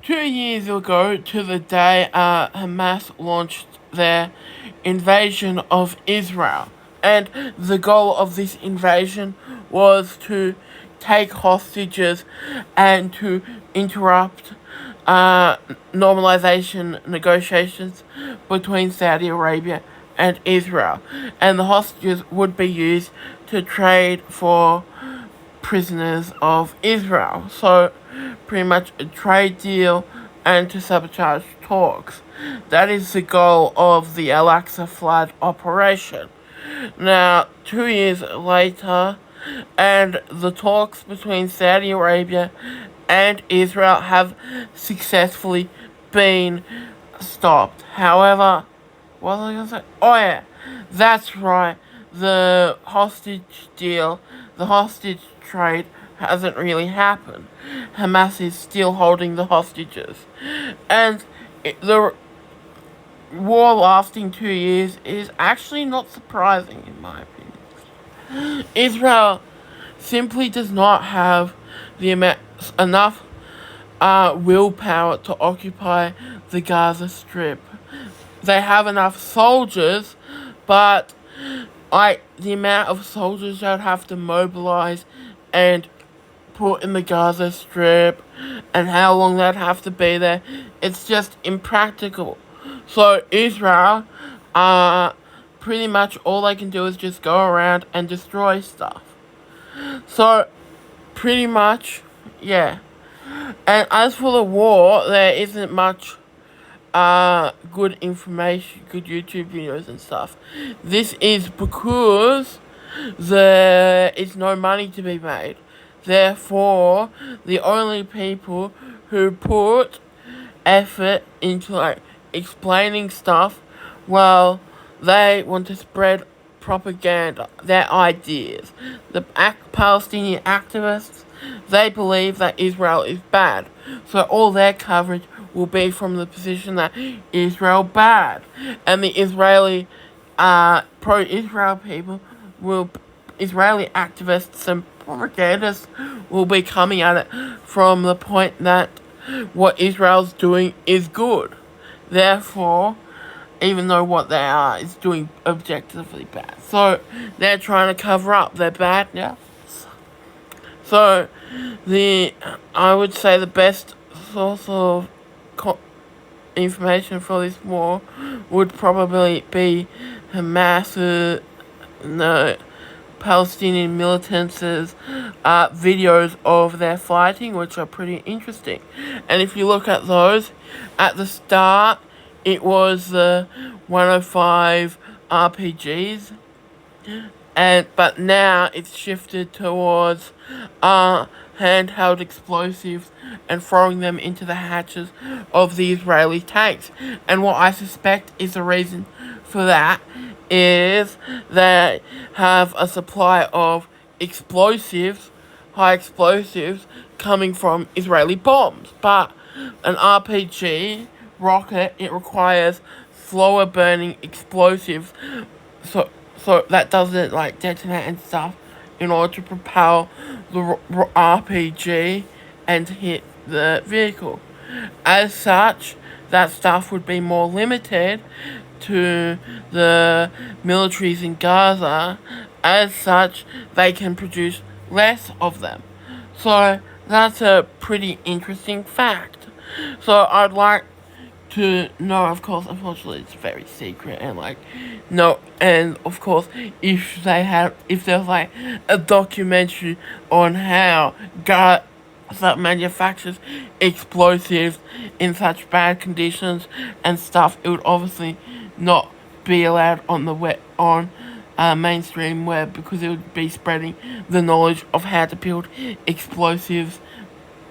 2 years ago to the day Hamas launched their invasion of Israel. And the goal of this invasion was to take hostages and to interrupt normalization negotiations between Saudi Arabia and Israel. And the hostages would be used to trade for prisoners of Israel. So, pretty much a trade deal and to sabotage talks. That is the goal of the Al-Aqsa flood operation. Now, 2 years later, and the talks between Saudi Arabia and Israel have successfully been stopped. However, what was I going to say? Oh yeah, that's right. The hostage deal, the hostage trade hasn't really happened. Hamas is still holding the hostages. And the war lasting 2 years is actually not surprising in my opinion. Israel simply does not have enough willpower to occupy the Gaza Strip. They have enough soldiers, but the amount of soldiers they'd have to mobilize and put in the Gaza Strip and how long they'd have to be there, it's just impractical. So Israel, pretty much all they can do is just go around and destroy stuff. So, pretty much, yeah. And as for the war, there isn't much good information, good YouTube videos and stuff. This is because there is no money to be made. Therefore, the only people who put effort into explaining stuff, well, they want to spread propaganda, their ideas. The Palestinian activists, they believe that Israel is bad. So all their coverage will be from the position that Israel bad. And the Israeli pro-Israel people Israeli activists and propagandists will be coming at it from the point that what Israel's doing is good. Therefore, even though what they are is doing objectively bad. So, they're trying to cover up their badness. So, I would say the best source of information for this war would probably be Hamas, Palestinian militants' videos of their fighting, which are pretty interesting. And if you look at those, at the start, it was the 105 RPGs, but now it's shifted towards handheld explosives and throwing them into the hatches of the Israeli tanks. And what I suspect is the reason for that is they have a supply of explosives, high explosives, coming from Israeli bombs. But an RPG rocket, it requires slower burning explosives, so that doesn't detonate and stuff, in order to propel the RPG and hit the vehicle. As such, that stuff would be more limited to the militaries in Gaza. As such, they can produce less of them. So that's a pretty interesting fact. So I'd like to know, of course, unfortunately it's very secret, and and of course, if there's a documentary on how Gaza manufactures explosives in such bad conditions and stuff, it would obviously not be allowed on the mainstream web, because it would be spreading the knowledge of how to build explosives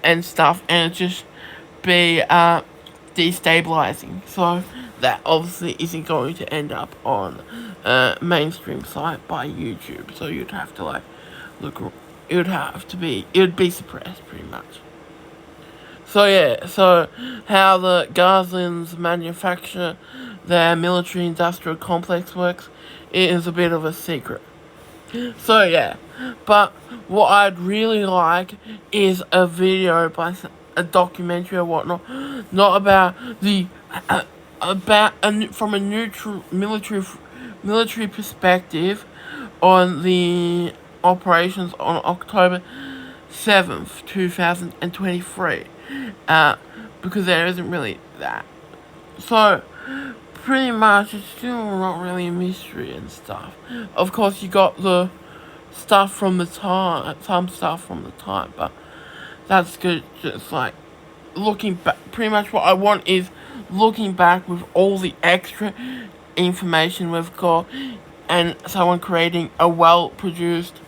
and stuff, and it'd just be destabilizing. So that obviously isn't going to end up on a mainstream site by YouTube. So you'd have to it would be suppressed pretty much. So yeah, so how the Gazans manufacture their military industrial complex works, it is a bit of a secret. So yeah, but what I'd really like is a video by a documentary or whatnot, not about the from a neutral military perspective on the operations on October 7th, 2023, because there isn't really that. So, pretty much, it's still not really a mystery and stuff. Of course, you got the stuff from the time, some stuff from the time, but that's good. Just like looking back, pretty much what I want is looking back with all the extra information we've got, and someone creating a well-produced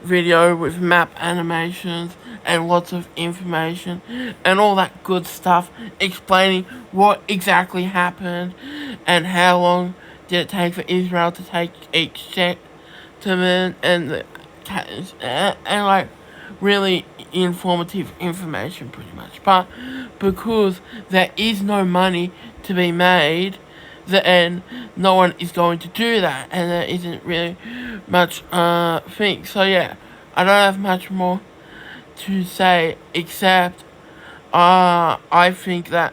video with map animations and lots of information and all that good stuff, explaining what exactly happened and how long did it take for Israel to take each settlement, and like really informative information pretty much. But because there is no money to be made, and no one is going to do that, and there isn't really much thing. So yeah, I don't have much more to say except I think that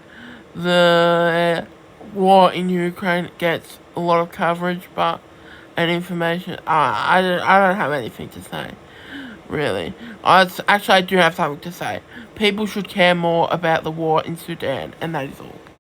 the war in Ukraine gets a lot of coverage, but and information. I don't have anything to say, really. Actually, I do have something to say. People should care more about the war in Sudan, and that is all.